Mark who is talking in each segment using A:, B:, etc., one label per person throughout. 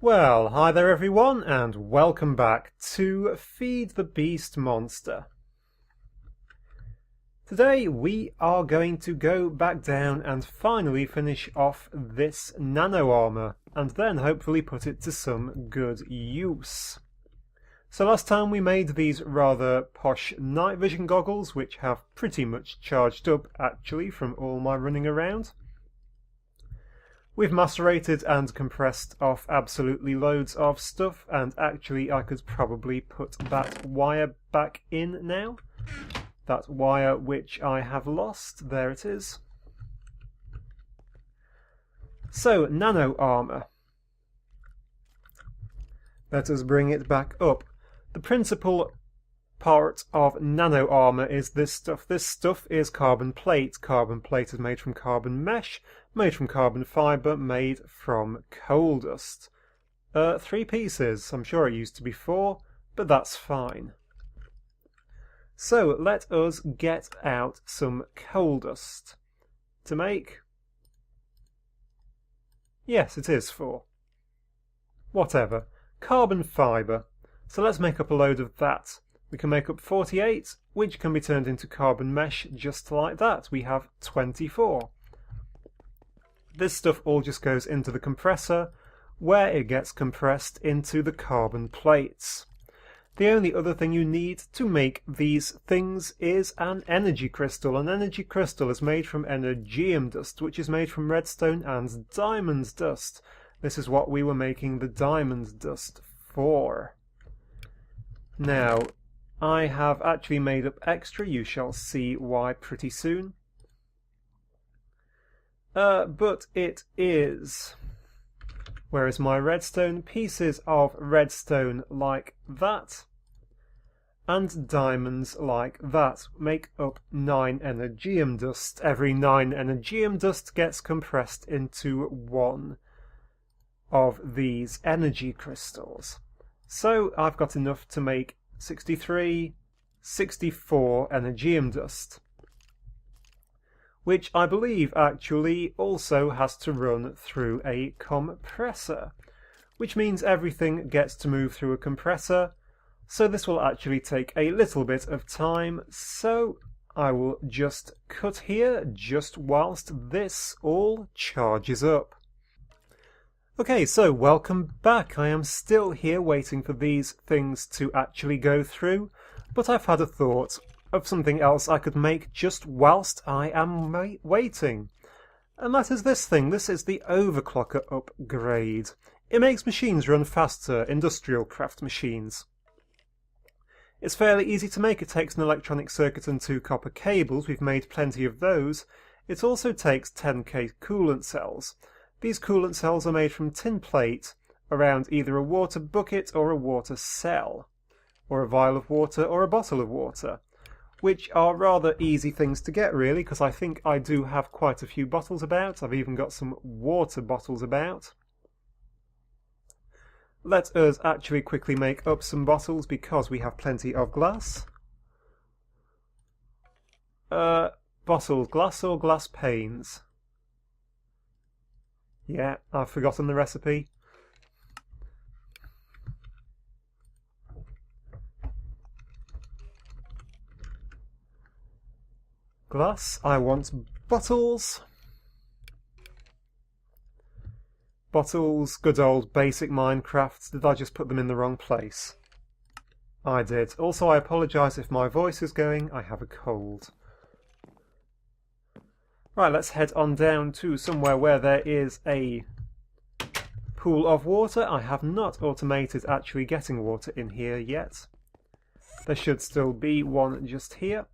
A: Well, hi there everyone, and welcome back to Feed the Beast Monster. Today we are going to go back down and finally finish off this Nano armour, and then hopefully put it to some good use. So last time we made these rather posh night vision goggles, which have pretty much charged up actually from all my running around. We've macerated and compressed off absolutely loads of stuff, and actually I could probably put that wire back in now. That wire which I have lost, there it is. So, Nano armour. Let us bring it back up. The principal part of Nano armour is this stuff. This stuff is carbon plate. Carbon plate is made from carbon mesh, made from carbon fibre, made from coal dust. 3 pieces. I'm sure it used to be 4, but that's fine. So let us get out some coal dust to make... Yes, it is 4. Whatever. Carbon fibre. So let's make up a load of that. We can make up 48, which can be turned into carbon mesh just like that. We have 24. This stuff all just goes into the compressor, where it gets compressed into the carbon plates. The only other thing you need to make these things is an energy crystal. An energy crystal is made from energeum dust, which is made from redstone and diamond dust. This is what we were making the diamond dust for. Now, I have actually made up extra, you shall see why pretty soon. But it is... Where is my redstone? Pieces of redstone like that, and diamonds like that make up 9 energeum dust. Every 9 energeum dust gets compressed into 1 of these energy crystals. So I've got enough to make 64 energeum dust, which I believe actually also has to run through a compressor, which means everything gets to move through a compressor, so this will actually take a little bit of time, so I will just cut here just whilst this all charges up. Okay, so welcome back. I am still here waiting for these things to actually go through, but I've had a thought of something else I could make just whilst I am waiting. And that is this thing. This is the overclocker upgrade. It makes machines run faster, industrial craft machines. It's fairly easy to make. It takes an electronic circuit and 2 copper cables. We've made plenty of those. It also takes 10k coolant cells. These coolant cells are made from tin plate around either a water bucket or a water cell, or a vial of water or a bottle of water, which are rather easy things to get really, because I think I do have quite a few bottles about. I've even got some water bottles about. Let us actually quickly make up some bottles because we have plenty of glass. Bottles, glass or glass panes? Yeah, I've forgotten the recipe. Glass, I want bottles. Bottles, good old basic Minecraft. Did I just put them in the wrong place? I did. Also, I apologise if my voice is going. I have a cold. Right, let's head on down to somewhere where there is a pool of water. I have not automated actually getting water in here yet. There should still be one just here.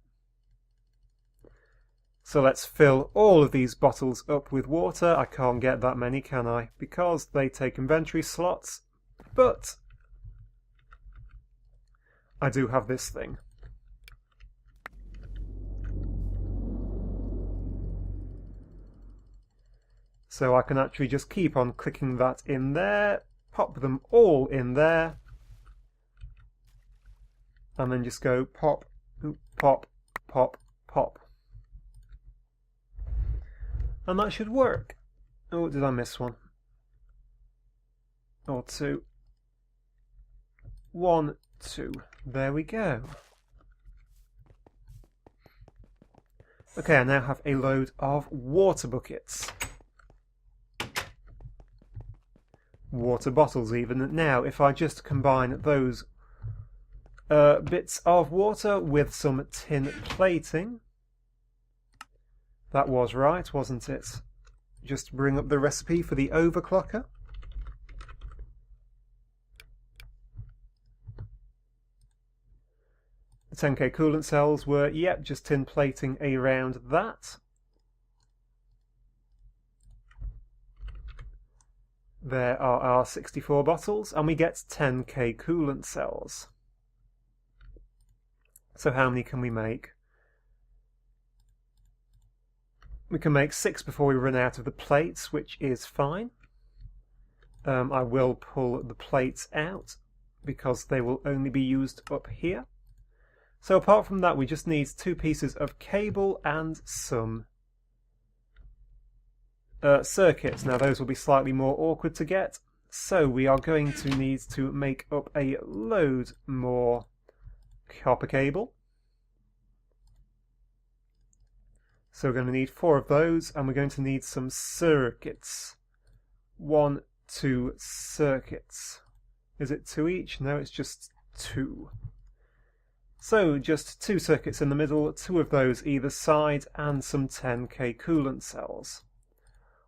A: So let's fill all of these bottles up with water. I can't get that many, can I? Because they take inventory slots. But I do have this thing. So I can actually just keep on clicking that in there, pop them all in there, and then just go pop, pop, pop, pop. And that should work. Oh, did I miss one? or 2. 1, 2. There we go. Okay, I now have a load of water buckets. Water bottles even. Now, if I just combine those bits of water with some tin plating. That was right, wasn't it? Just bring up the recipe for the overclocker. The 10k coolant cells were, yep, just tin plating around that. There are our 64 bottles, and we get 10k coolant cells. So how many can we make? We can make 6 before we run out of the plates, which is fine. I will pull the plates out, because they will only be used up here. So apart from that, we just need 2 pieces of cable and some circuits. Now those will be slightly more awkward to get, so we are going to need to make up a load more copper cable. So we're going to need 4 of those, and we're going to need some circuits. 1, 2 circuits. Is it 2 each? No, it's just 2. So just 2 circuits in the middle, 2 of those either side, and some 10k coolant cells.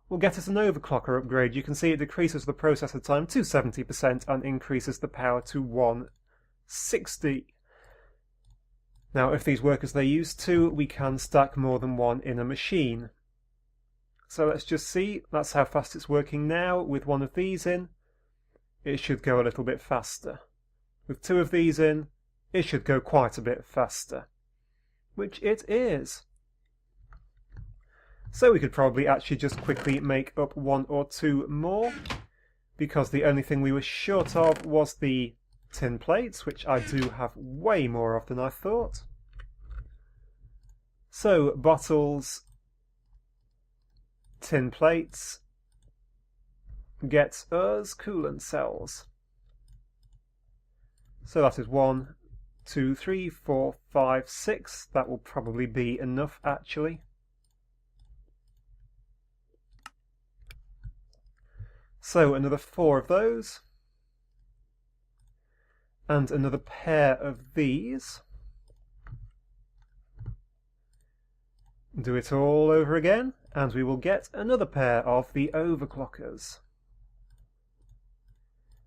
A: Will get us an overclocker upgrade. You can see it decreases the processor time to 70% and increases the power to 160. Now, if these work as they used to, we can stack more than one in a machine. So let's just see. That's how fast it's working now. With 1 of these in, it should go a little bit faster. With 2 of these in, it should go quite a bit faster. Which it is. So we could probably actually just quickly make up 1 or 2 more, because the only thing we were short of was the tin plates, which I do have way more of than I thought. So bottles, tin plates, gets us coolant cells. So that is 1, 2, 3, 4, 5, 6. That will probably be enough actually. So another 4 of those. And another pair of these. Do it all over again, and we will get another pair of the overclockers.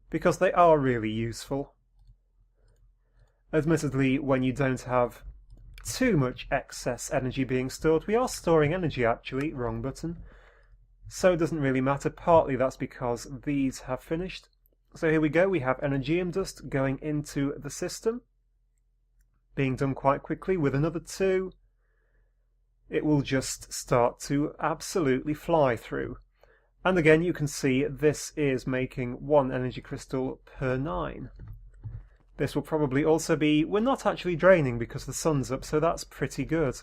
A: Because they are really useful. Admittedly, when you don't have too much excess energy being stored, we are storing energy actually, wrong button. So it doesn't really matter, partly that's because these have finished. So here we go, we have Energium dust going into the system, being done quite quickly with another 2. It will just start to absolutely fly through. And again, you can see this is making 1 energy crystal per 9. This will probably also be, we're not actually draining because the sun's up, so that's pretty good.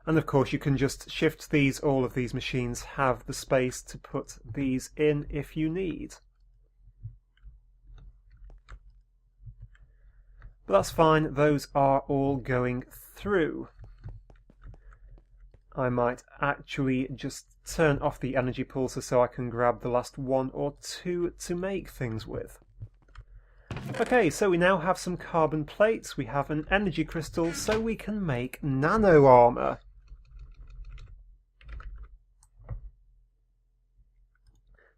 A: And of course you can just shift these, all of these machines have the space to put these in if you need. But that's fine, those are all going through. I might actually just turn off the energy pulser so I can grab the last 1 or 2 to make things with. Okay, so we now have some carbon plates, we have an energy crystal, so we can make nano armour.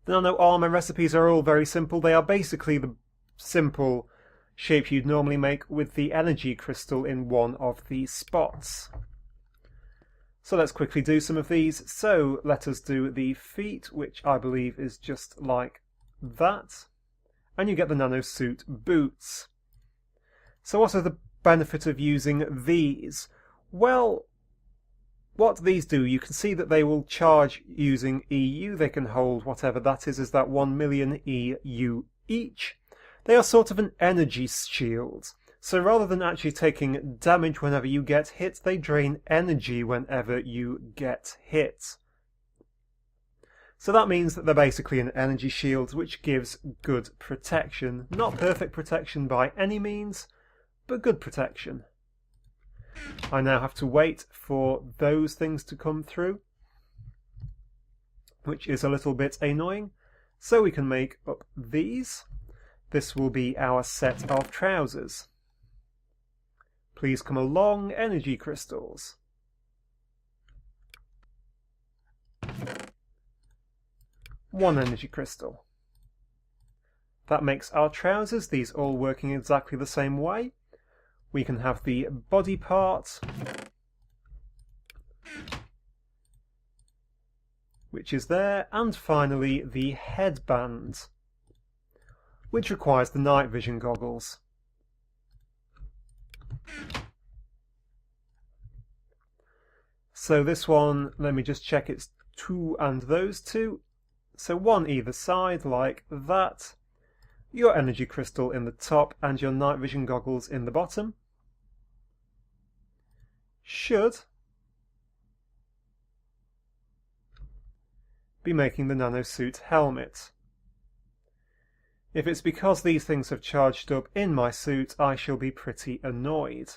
A: The nano armour recipes are all very simple. They are basically the simple shape you'd normally make with the energy crystal in one of these spots. So let's quickly do some of these. So let us do the feet, which I believe is just like that. And you get the nano suit boots. So what is the benefit of using these? Well, what these do, you can see that they will charge using EU. They can hold whatever that is that 1 million EU each. They are sort of an energy shield. So rather than actually taking damage whenever you get hit, they drain energy whenever you get hit. So that means that they're basically an energy shield which gives good protection. Not perfect protection by any means, but good protection. I now have to wait for those things to come through, which is a little bit annoying. So we can make up these. This will be our set of trousers. Please come along, energy crystals. One energy crystal. That makes our trousers, these all working exactly the same way. We can have the body part, which is there, and finally the headband, which requires the night vision goggles. So this one, let me just check, it's 2 and those 2. So one either side, like that. Your energy crystal in the top and your night vision goggles in the bottom. Should be making the nano suit helmet. If it's because these things have charged up in my suit, I shall be pretty annoyed.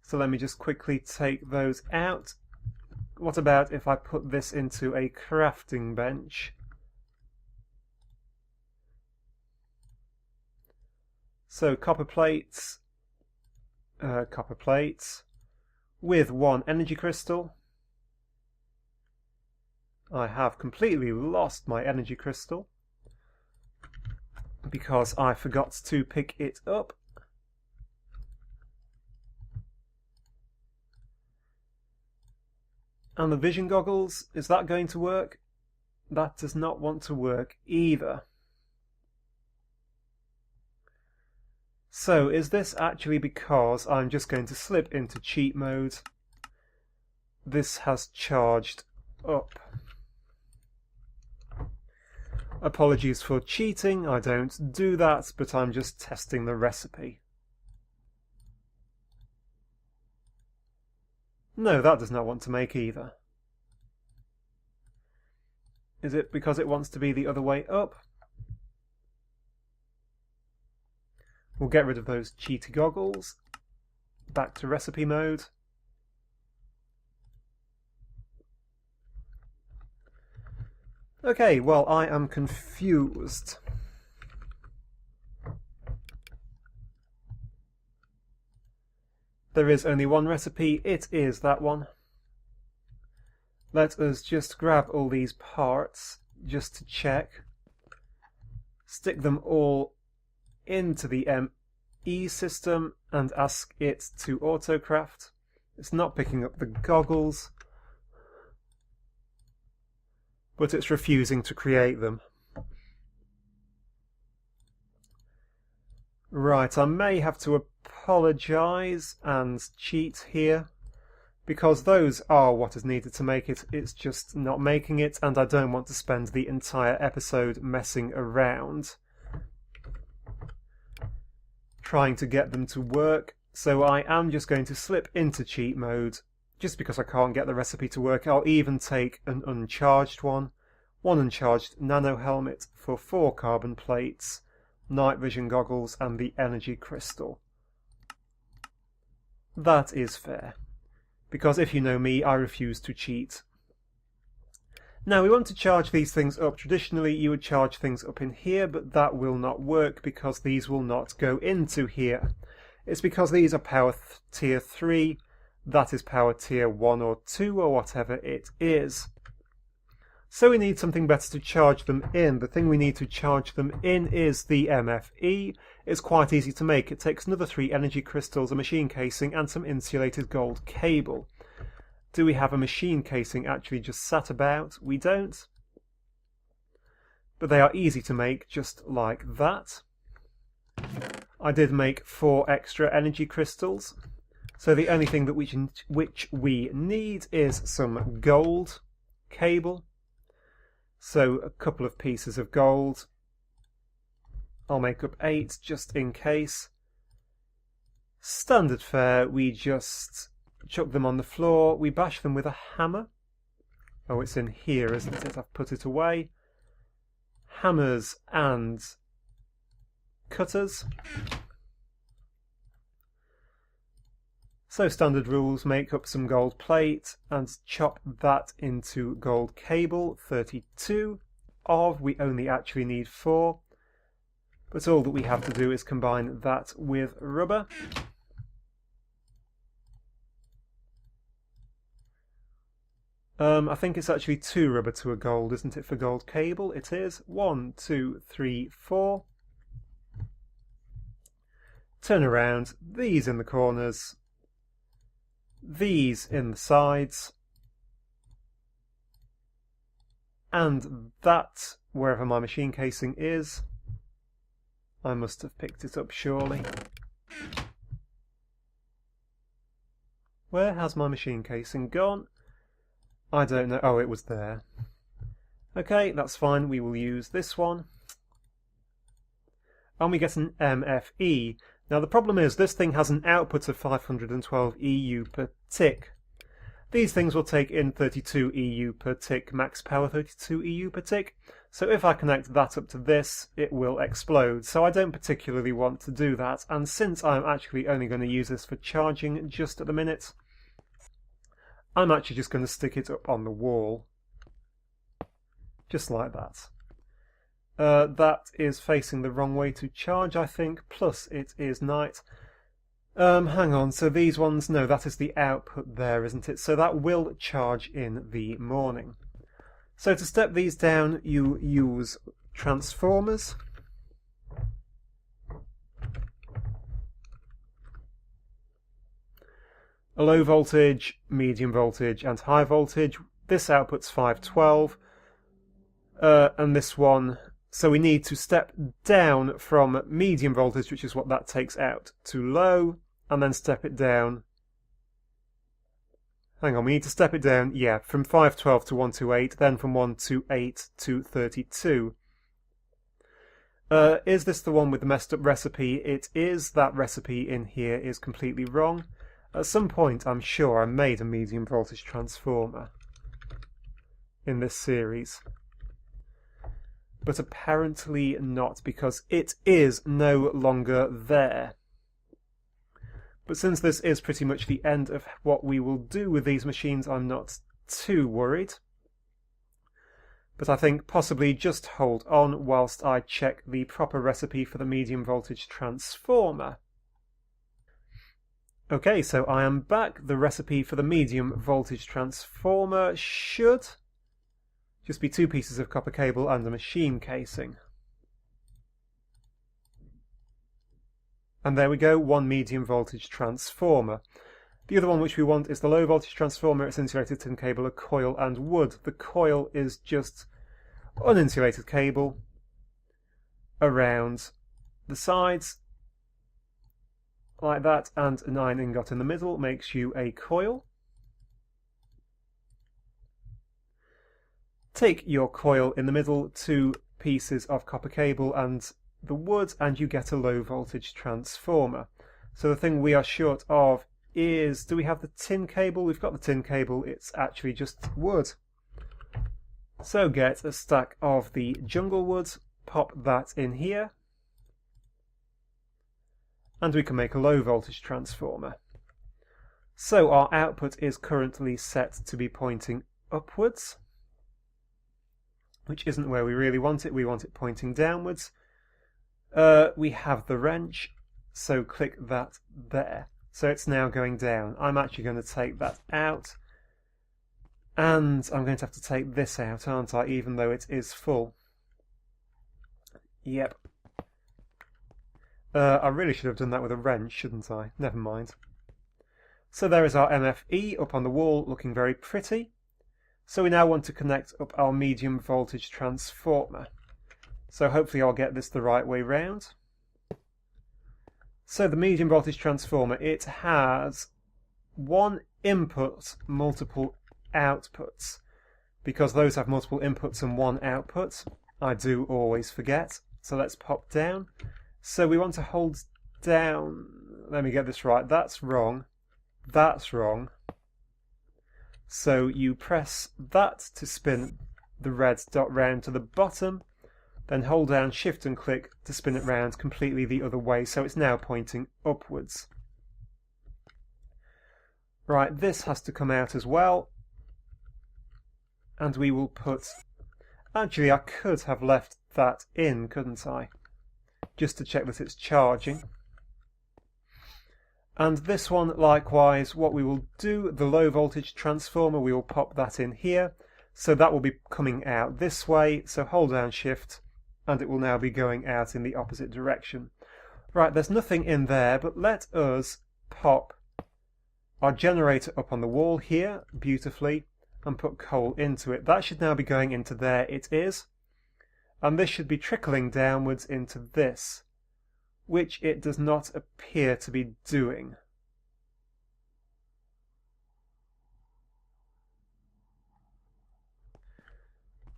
A: So let me just quickly take those out. What about if I put this into a crafting bench? So copper plates with 1 energy crystal. I have completely lost my energy crystal because I forgot to pick it up. And the vision goggles, is that going to work? That does not want to work either. So is this actually because I'm just going to slip into cheat mode? This has charged up. Apologies for cheating, I don't do that, but I'm just testing the recipe. No, that does not want to make either. Is it because it wants to be the other way up? We'll get rid of those cheaty goggles. Back to recipe mode. Okay, well, I am confused. There is only one recipe, it is that one. Let us just grab all these parts, just to check. Stick them all into the ME system and ask it to autocraft. It's not picking up the goggles, but it's refusing to create them. Right, I may have to apologise and cheat here, because those are what is needed to make it. It's just not making it, and I don't want to spend the entire episode messing around trying to get them to work. So I am just going to slip into cheat mode, just because I can't get the recipe to work. I'll even take an uncharged one uncharged nano helmet for 4 carbon plates, night vision goggles and the energy crystal. That is fair, because if you know me, I refuse to cheat. Now we want to charge these things up. Traditionally you would charge things up in here, but that will not work because these will not go into here. It's because these are power tier 3, that is power tier 1 or 2 or whatever it is. So we need something better to charge them in. The thing we need to charge them in is the MFE. It's quite easy to make. It takes another 3 energy crystals, a machine casing and some insulated gold cable. Do we have a machine casing actually just sat about? We don't. But they are easy to make, just like that. I did make 4 extra energy crystals. So the only thing that which we need is some gold cable. So a couple of pieces of gold. I'll make up 8 just in case. Standard fare, we just chuck them on the floor, we bash them with a hammer. Oh, it's in here, isn't it? I've put it away. Hammers and cutters. So standard rules, make up some gold plate and chop that into gold cable, 32 of, we only actually need 4. But all that we have to do is combine that with rubber. I think it's actually 2 rubber to a gold, isn't it, for gold cable? It is. 1, 2, 3, 4. Turn around, these in the corners, these in the sides, and that wherever my machine casing is. I must have picked it up surely. Where has my machine casing gone? I don't know. Oh, it was there. Okay, that's fine. We will use this one. And we get an MFE. Now the problem is this thing has an output of 512 EU per tick. These things will take in 32 EU per tick, max power 32 EU per tick. So if I connect that up to this, it will explode. So I don't particularly want to do that. And since I'm actually only going to use this for charging just at the minute, I'm actually just going to stick it up on the wall. Just like that. That is facing the wrong way to charge, I think, plus it is night. Hang on, so these ones, no, that is the output there, isn't it? So that will charge in the morning. So to step these down, you use transformers. A low voltage, medium voltage and high voltage. This output's 512 and this one, so we need to step down from medium voltage, which is what that takes out, to low, and then step it down. Hang on, we need to step it down, yeah, from 512 to 128, then from 128 to 32. Is this the one with the messed up recipe? It is. That recipe in here is completely wrong. At some point, I'm sure I made a medium voltage transformer in this series. But apparently not, because it is no longer there. But since this is pretty much the end of what we will do with these machines, I'm not too worried. But I think possibly just hold on whilst I check the proper recipe for the medium voltage transformer. Okay, so I am back. The recipe for the medium voltage transformer should just be 2 pieces of copper cable and a machine casing. And there we go, 1 medium voltage transformer. The other one which we want is the low voltage transformer. It's insulated tin cable, a coil and wood. The coil is just uninsulated cable around the sides like that, and an iron ingot in the middle makes you a coil. Take your coil in the middle, 2 pieces of copper cable and the wood, and you get a low voltage transformer. So the thing we are short of is, do we have the tin cable? We've got the tin cable, it's actually just wood. So get a stack of the jungle wood, pop that in here, and we can make a low voltage transformer. So our output is currently set to be pointing upwards, which isn't where we really want it. We want it pointing downwards. We have the wrench, so click that there. So it's now going down. I'm actually going to take that out, and I'm going to have to take this out, aren't I, even though it is full. Yep. I really should have done that with a wrench, shouldn't I? Never mind. So there is our MFE up on the wall, looking very pretty. So we now want to connect up our medium voltage transformer. So hopefully I'll get this the right way round. So the medium voltage transformer, it has 1 input, multiple outputs. Because those have multiple inputs and 1 output, I do always forget. So let's pop down. So we want to hold down, let me get this right. That's wrong. That's wrong. So you press that to spin the red dot round to the bottom, then hold down Shift and click to spin it round completely the other way, so it's now pointing upwards. Right, this has to come out as well. And we will put... Actually, I could have left that in, couldn't I? Just to check that it's charging. And this one, likewise, what we will do, the low voltage transformer, we will pop that in here. So that will be coming out this way, so hold down Shift, and it will now be going out in the opposite direction. Right, there's nothing in there, but let us pop our generator up on the wall here, beautifully, and put coal into it. That should now be going into there, it is. And this should be trickling downwards into this, which it does not appear to be doing.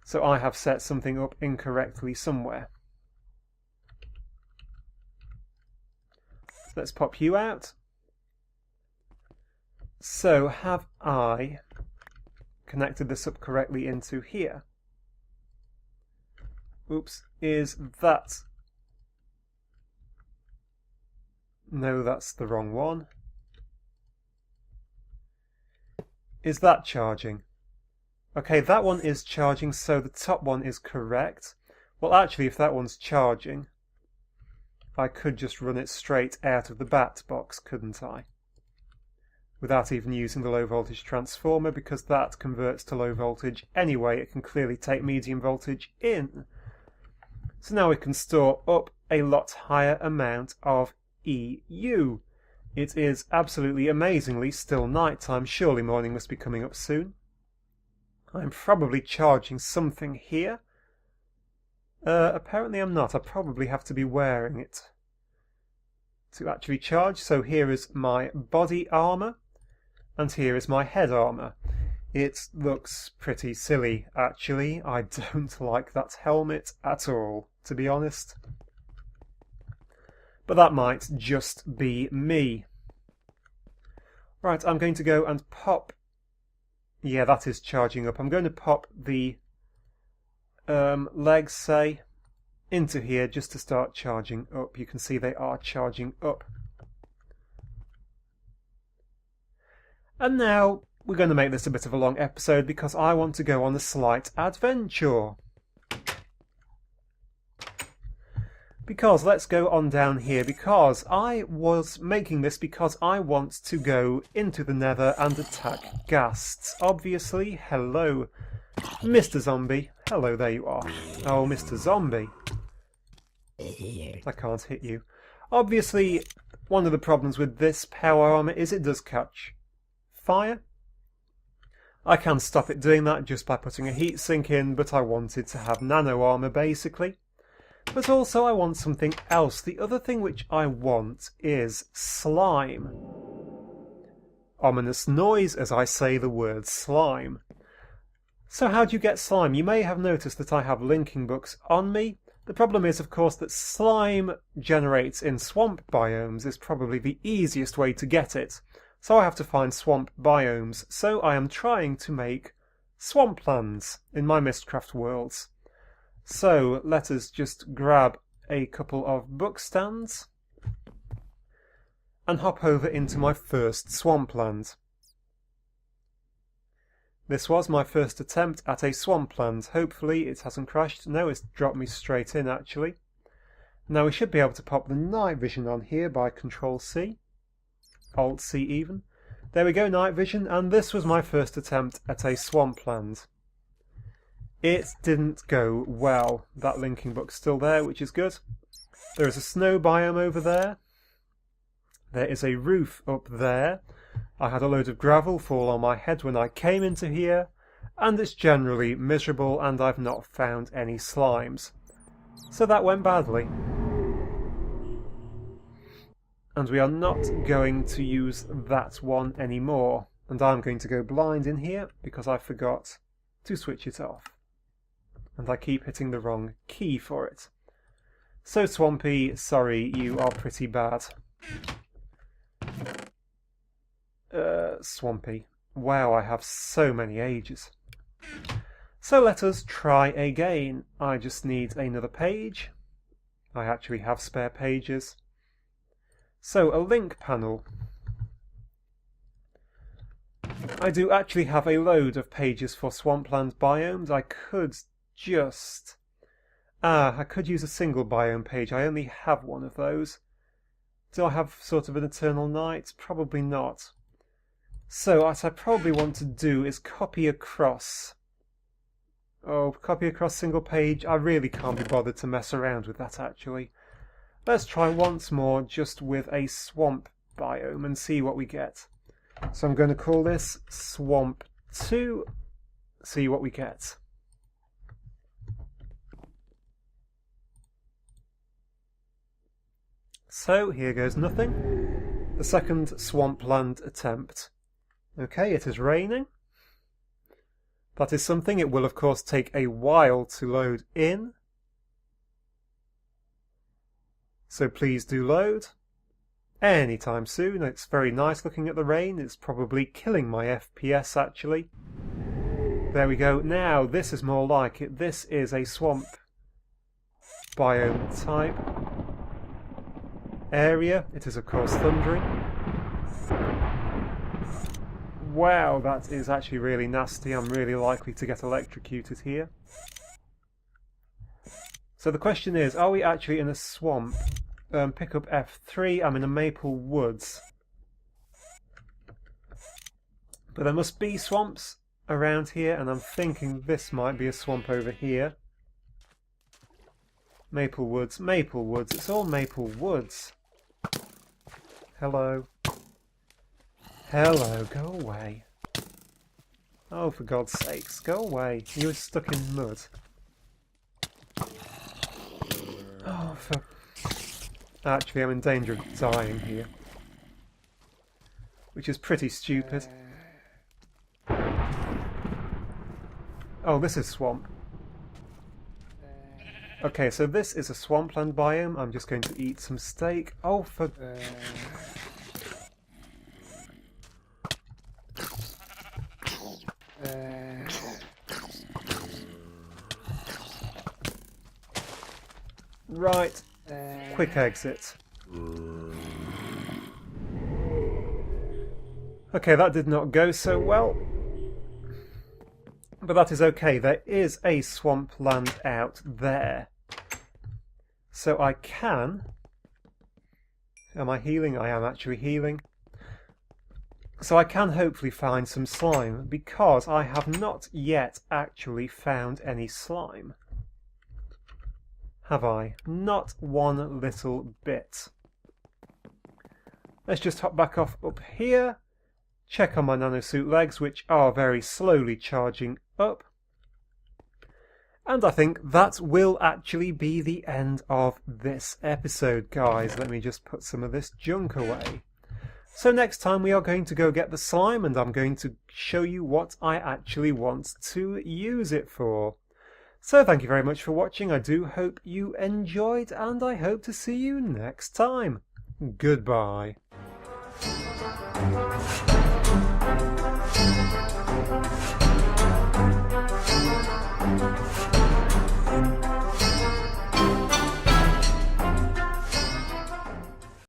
A: So I have set something up incorrectly somewhere. Let's pop you out. So have I connected this up correctly into here? Oops, is that... No, that's the wrong one. Is that charging? Okay, that one is charging, so the top one is correct. Well, actually, if that one's charging, I could just run it straight out of the bat box, couldn't I? Without even using the low voltage transformer, because that converts to low voltage anyway. It can clearly take medium voltage in. So now we can store up a lot higher amount of EU. It is absolutely amazingly still nighttime. Surely morning must be coming up soon. I'm probably charging something here. Apparently I'm not. I probably have to be wearing it to actually charge. So here is my body armour, and here is my head armour. It looks pretty silly, actually. I don't like that helmet at all, to be honest. But that might just be me. Right, I'm going to go and pop... Yeah, that is charging up. I'm going to pop the legs, say, into here just to start charging up. You can see they are charging up. And now we're going to make this a bit of a long episode because I want to go on a slight adventure. Because let's go on down here, because I was making this because I want to go into the Nether and attack ghasts. Obviously, hello, Mr. Zombie. Hello, there you are. Oh, Mr. Zombie. I can't hit you. Obviously, one of the problems with this power armor is it does catch fire. I can stop it doing that just by putting a heatsink in, but I wanted to have nano armor basically. But also I want something else. The other thing which I want is slime. Ominous noise as I say the word slime. So how do you get slime? You may have noticed that I have linking books on me. The problem is, of course, that slime generates in swamp biomes is probably the easiest way to get it. So I have to find swamp biomes. So I am trying to make swamplands in my Mistcraft worlds. So let us just grab a couple of book stands and hop over into my first swampland. This was my first attempt at a swampland. Hopefully it hasn't crashed. No, it's dropped me straight in actually. Now we should be able to pop the night vision on here by Control-C. Alt-C even. There we go, night vision, and this was my first attempt at a swampland. It didn't go well. That linking book's still there, which is good. There is a snow biome over there. There is a roof up there. I had a load of gravel fall on my head when I came into here, and it's generally miserable, and I've not found any slimes. So that went badly. And we are not going to use that one anymore. And I'm going to go blind in here because I forgot to switch it off. And I keep hitting the wrong key for it. So Swampy, sorry, you are pretty bad. Swampy. Wow, I have so many ages. So let us try again. I just need another page. I actually have spare pages. So a link panel. I do actually have a load of pages for swampland biomes. I could just... I could use a single biome page. I only have one of those. Do I have sort of an eternal night? Probably not. So what I probably want to do is copy across. Oh, copy across single page. I really can't be bothered to mess around with that actually. Let's try once more just with a swamp biome and see what we get. So I'm going to call this Swamp 2, see what we get. So here goes nothing. The second swampland attempt. Okay, it is raining. That is something. It will of course take a while to load in. So please do load. Anytime soon. It's very nice looking at the rain. It's probably killing my FPS actually. There we go. Now this is more like it. This is a swamp biome type area. It is of course thundering. Wow, that is actually really nasty. I'm really likely to get electrocuted here. So the question is, are we actually in a swamp? Pick up F3, I'm in a maple woods. But there must be swamps around here, and I'm thinking this might be a swamp over here. Maple woods, it's all maple woods. Hello. Hello, go away. Oh, for God's sakes, go away. You're stuck in mud. Oh, for... Actually, I'm in danger of dying here. Which is pretty stupid. Oh, this is swamp. Okay, so this is a swampland biome. I'm just going to eat some steak. Oh, for... Right. Quick exit. Okay, that did not go so well. But that is okay. There is a swampland out there. So I can... Am I healing? I am actually healing. So I can hopefully find some slime, because I have not yet actually found any slime. Have I? Not one little bit. Let's just hop back off up here. Check on my nanosuit legs, which are very slowly charging up. And I think that will actually be the end of this episode, guys. Let me just put some of this junk away. So next time we are going to go get the slime, and I'm going to show you what I actually want to use it for. So thank you very much for watching. I do hope you enjoyed, and I hope to see you next time. Goodbye.